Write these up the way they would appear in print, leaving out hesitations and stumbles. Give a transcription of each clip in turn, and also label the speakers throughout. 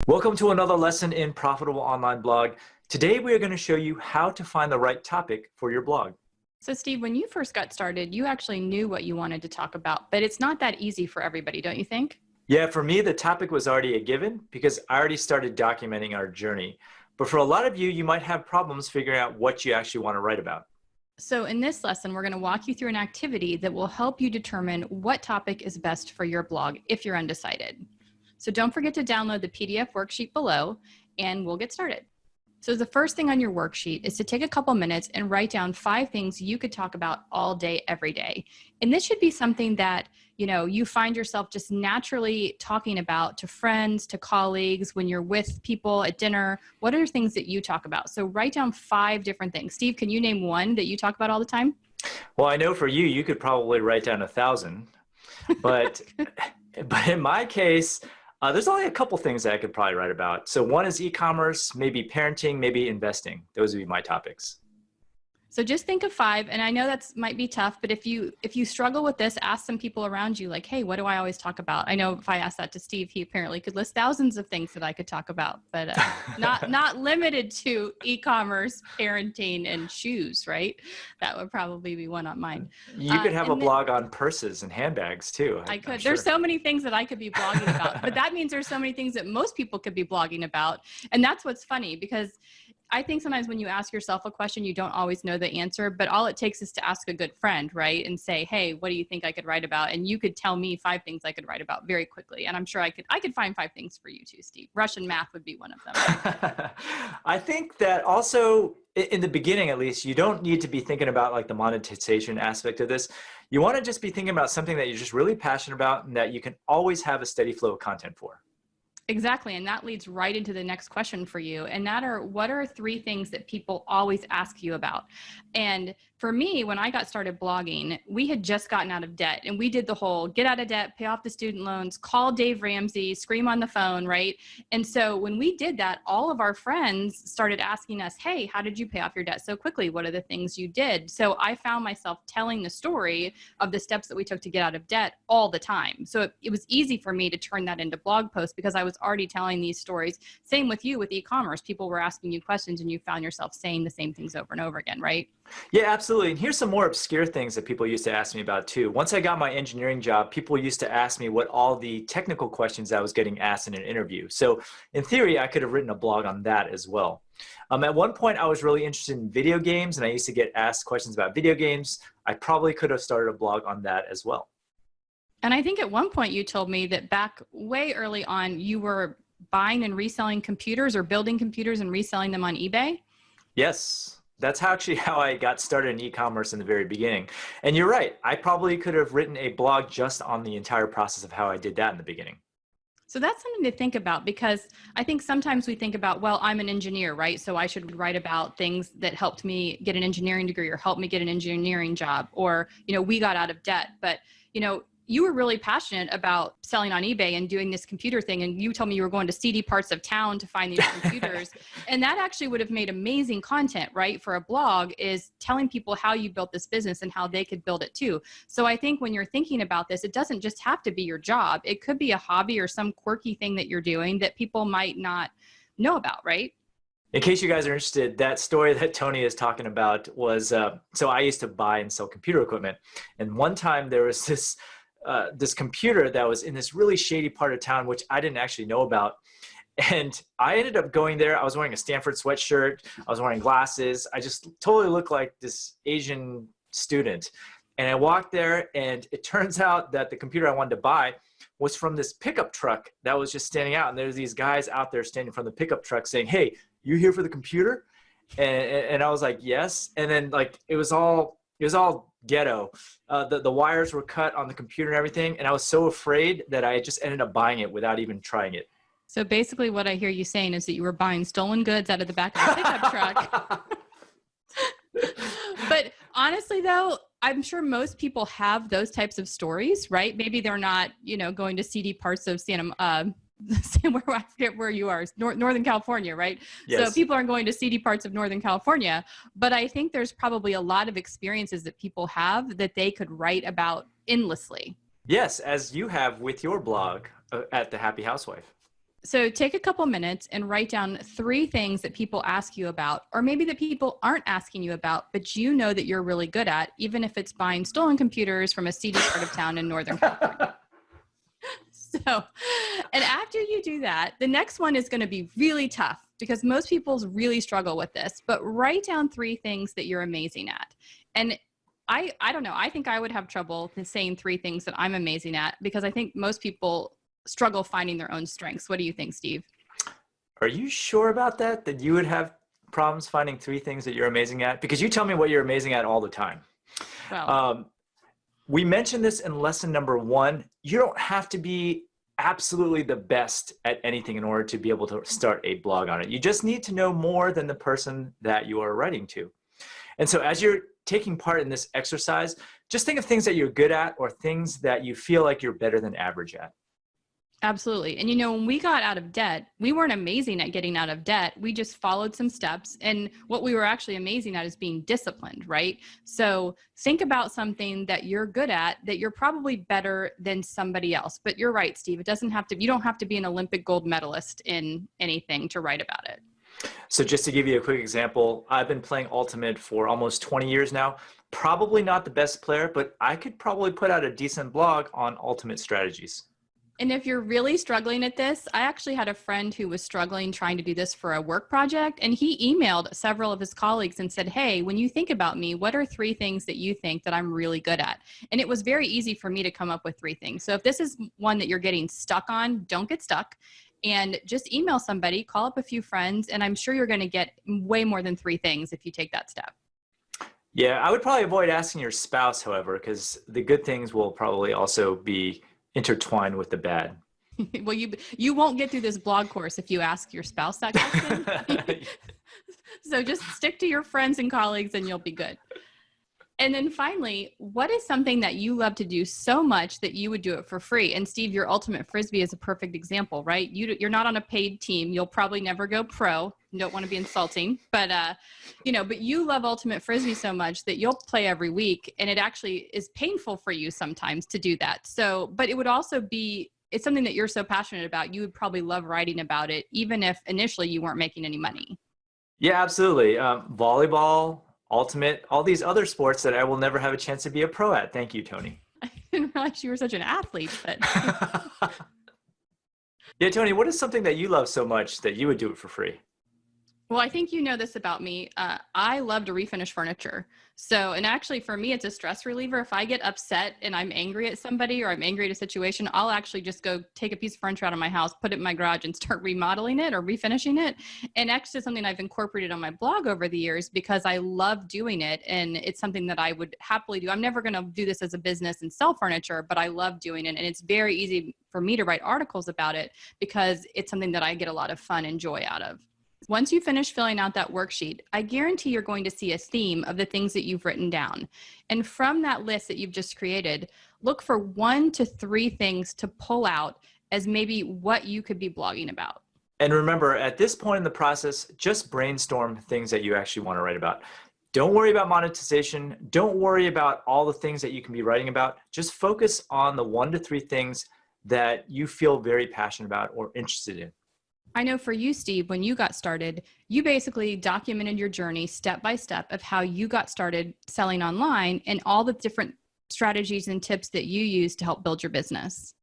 Speaker 1: Welcome to another lesson in Profitable Online Blog. Today we are going to show you how to find the right topic for your blog.
Speaker 2: So Steve, when you first got started, you actually knew what you wanted to talk about, but it's not that easy for everybody, don't you think?
Speaker 1: Yeah, for me, the topic was already a given because I already started documenting our journey. But for a lot of you, you might have problems figuring out what you actually want to write about.
Speaker 2: So in this lesson, we're going to walk you through an activity that will help you determine what topic is best for your blog if you're undecided. So don't forget to download the PDF worksheet below and we'll get started. So the first thing on your worksheet is to take a couple minutes and write down 5 things you could talk about all day, every day. And this should be something that, you find yourself just naturally talking about to friends, to colleagues, when you're with people at dinner. What are things that you talk about? So write down 5 different things. Steve, can you name one that you talk about all the time?
Speaker 1: Well, I know for you, you could probably write down 1,000, but in my case, there's only a couple things that I could probably write about. So one is e-commerce, maybe parenting, maybe investing. Those would be my topics.
Speaker 2: So just think of 5, and I know that might be tough, but if you struggle with this, ask some people around you like, hey, what do I always talk about? I know if I asked that to Steve, he apparently could list thousands of things that I could talk about, but not limited to e-commerce, parenting, and shoes, right? That would probably be one on mine.
Speaker 1: You could have a blog on purses and handbags too.
Speaker 2: I could.
Speaker 1: Sure.
Speaker 2: There's so many things that I could be blogging about, but that means there's so many things that most people could be blogging about. And that's what's funny, because I think sometimes when you ask yourself a question, you don't always know the answer, but all it takes is to ask a good friend, right? And say, hey, what do you think I could write about? And you could tell me 5 things I could write about very quickly. And I'm sure I could find 5 things for you too, Steve. Russian math would be one of them.
Speaker 1: I think that also in the beginning, at least, you don't need to be thinking about like the monetization aspect of this. You want to just be thinking about something that you're just really passionate about and that you can always have a steady flow of content for.
Speaker 2: Exactly. And that leads right into the next question for you. And what are 3 things that people always ask you about? And for me, when I got started blogging, we had just gotten out of debt, and we did the whole get out of debt, pay off the student loans, call Dave Ramsey, scream on the phone, right? And so when we did that, all of our friends started asking us, hey, how did you pay off your debt so quickly? What are the things you did? So I found myself telling the story of the steps that we took to get out of debt all the time. So it was easy for me to turn that into blog posts because I was already telling these stories. Same with you with e-commerce. People were asking you questions and you found yourself saying the same things over and over again, right?
Speaker 1: Yeah, absolutely. And here's some more obscure things that people used to ask me about too. Once I got my engineering job, people used to ask me what all the technical questions I was getting asked in an interview. So in theory, I could have written a blog on that as well. At one point, I was really interested in video games, and I used to get asked questions about video games. I probably could have started a blog on that as well.
Speaker 2: And I think at one point you told me that back way early on, you were buying and reselling computers or building computers and reselling them on eBay.
Speaker 1: Yes. That's actually how I got started in e-commerce in the very beginning. And you're right. I probably could have written a blog just on the entire process of how I did that in the beginning.
Speaker 2: So that's something to think about, because I think sometimes we think about, well, I'm an engineer, right? So I should write about things that helped me get an engineering degree or helped me get an engineering job, or, we got out of debt. But, you were really passionate about selling on eBay and doing this computer thing. And you told me you were going to seedy parts of town to find these computers. And that actually would have made amazing content, right? For a blog, is telling people how you built this business and how they could build it too. So I think when you're thinking about this, it doesn't just have to be your job. It could be a hobby or some quirky thing that you're doing that people might not know about, right?
Speaker 1: In case you guys are interested, that story that Tony is talking about was, so I used to buy and sell computer equipment. And one time there was this computer that was in this really shady part of town, which I didn't actually know about. And I ended up going there. I was wearing a Stanford sweatshirt. I was wearing glasses. I just totally looked like this Asian student. And I walked there, and it turns out that the computer I wanted to buy was from this pickup truck that was just standing out. And there's these guys out there standing from the pickup truck saying, hey, you here for the computer? And I was like, yes. And then like, it was all ghetto. The wires were cut on the computer and everything. And I was so afraid that I just ended up buying it without even trying it.
Speaker 2: So basically what I hear you saying is that you were buying stolen goods out of the back of a pickup truck. But honestly though, I'm sure most people have those types of stories, right? Maybe they're not, going to seedy parts of where I forget where you are, Northern California, right?
Speaker 1: Yes.
Speaker 2: So people are going to seedy parts of Northern California, but I think there's probably a lot of experiences that people have that they could write about endlessly.
Speaker 1: Yes, as you have with your blog at The Happy Housewife.
Speaker 2: So take a couple minutes and write down 3 things that people ask you about, or maybe that people aren't asking you about, but you know that you're really good at, even if it's buying stolen computers from a seedy part of town in Northern California. So, and after you do that, the next one is going to be really tough because most people really struggle with this, but write down 3 things that you're amazing at. And I don't know, I think I would have trouble saying 3 things that I'm amazing at because I think most people struggle finding their own strengths. What do you think, Steve?
Speaker 1: Are you sure about that? That you would have problems finding 3 things that you're amazing at? Because you tell me what you're amazing at all the time.
Speaker 2: Well,
Speaker 1: We mentioned this in lesson number 1. You don't have to be absolutely the best at anything in order to be able to start a blog on it. You just need to know more than the person that you are writing to. And so as you're taking part in this exercise, just think of things that you're good at or things that you feel like you're better than average at.
Speaker 2: absolutely. And when we got out of debt, we weren't amazing at getting out of debt. We just followed some steps. And what we were actually amazing at is being disciplined, right? So think about something that you're good at, that you're probably better than somebody else. But you're right, Steve. It doesn't have to, you don't have to be an Olympic gold medalist in anything to write about it.
Speaker 1: So just to give you a quick example, I've been playing Ultimate for almost 20 years now. Probably not the best player, but I could probably put out a decent blog on Ultimate strategies.
Speaker 2: And if you're really struggling at this, I actually had a friend who was struggling trying to do this for a work project. And he emailed several of his colleagues and said, hey, when you think about me, what are 3 things that you think that I'm really good at? And it was very easy for me to come up with 3 things. So if this is one that you're getting stuck on, don't get stuck. And just email somebody, call up a few friends, and I'm sure you're going to get way more than 3 things if you take that step.
Speaker 1: Yeah, I would probably avoid asking your spouse, however, because the good things will probably also be intertwined with the bad.
Speaker 2: Well, you won't get through this blog course if you ask your spouse that question. So just stick to your friends and colleagues and you'll be good. And then finally, what is something that you love to do so much that you would do it for free? And Steve, your Ultimate Frisbee is a perfect example, right? You're not on a paid team. You'll probably never go pro. You don't want to be insulting, but but you love Ultimate Frisbee so much that you'll play every week, and it actually is painful for you sometimes to do that. So, but it would also be, it's something that you're so passionate about. You would probably love writing about it, even if initially you weren't making any money.
Speaker 1: Yeah, absolutely. Volleyball, Ultimate, all these other sports that I will never have a chance to be a pro at. Thank you, Tony.
Speaker 2: I didn't realize you were such an athlete, but
Speaker 1: Yeah, Tony, what is something that you love so much that you would do it for free?
Speaker 2: well, I think you know this about me. I love to refinish furniture. So, and actually for me, it's a stress reliever. If I get upset and I'm angry at somebody or I'm angry at a situation, I'll actually just go take a piece of furniture out of my house, put it in my garage and start remodeling it or refinishing it. And actually something I've incorporated on my blog over the years because I love doing it. And it's something that I would happily do. I'm never going to do this as a business and sell furniture, but I love doing it. And it's very easy for me to write articles about it because it's something that I get a lot of fun and joy out of. Once you finish filling out that worksheet, I guarantee you're going to see a theme of the things that you've written down. And from that list that you've just created, look for 1 to 3 things to pull out as maybe what you could be blogging about.
Speaker 1: And remember, at this point in the process, just brainstorm things that you actually want to write about. Don't worry about monetization. Don't worry about all the things that you can be writing about. Just focus on the 1 to 3 things that you feel very passionate about or interested in.
Speaker 2: I know for you, Steve, when you got started, you basically documented your journey step by step of how you got started selling online and all the different strategies and tips that you use to help build your business.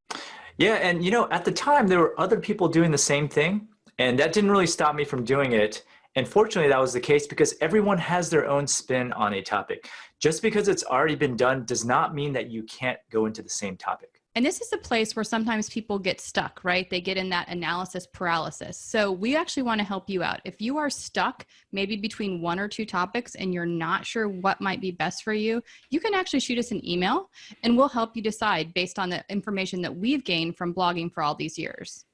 Speaker 1: Yeah, and at the time there were other people doing the same thing, and that didn't really stop me from doing it. And fortunately, that was the case because everyone has their own spin on a topic. Just because it's already been done does not mean that you can't go into the same topic.
Speaker 2: And this is a place where sometimes people get stuck, right? They get in that analysis paralysis. So we actually want to help you out. If you are stuck maybe between 1 or 2 topics and you're not sure what might be best for you, you can actually shoot us an email and we'll help you decide based on the information that we've gained from blogging for all these years.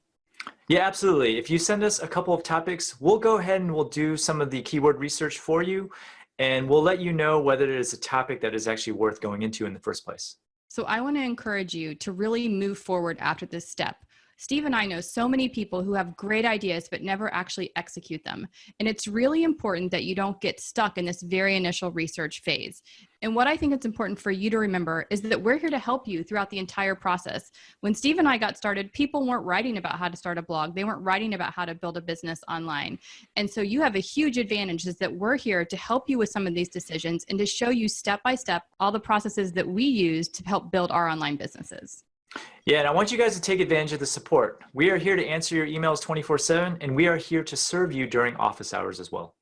Speaker 1: Yeah, absolutely. If you send us a couple of topics, we'll go ahead and we'll do some of the keyword research for you, and we'll let you know whether it is a topic that is actually worth going into in the first place.
Speaker 2: So I want to encourage you to really move forward after this step. Steve and I know so many people who have great ideas but never actually execute them. And it's really important that you don't get stuck in this very initial research phase. And what I think it's important for you to remember is that we're here to help you throughout the entire process. When Steve and I got started, people weren't writing about how to start a blog. They weren't writing about how to build a business online. And so you have a huge advantage, is that we're here to help you with some of these decisions and to show you step by step all the processes that we use to help build our online businesses.
Speaker 1: Yeah, and I want you guys to take advantage of the support. We are here to answer your emails 24/7, and we are here to serve you during office hours as well.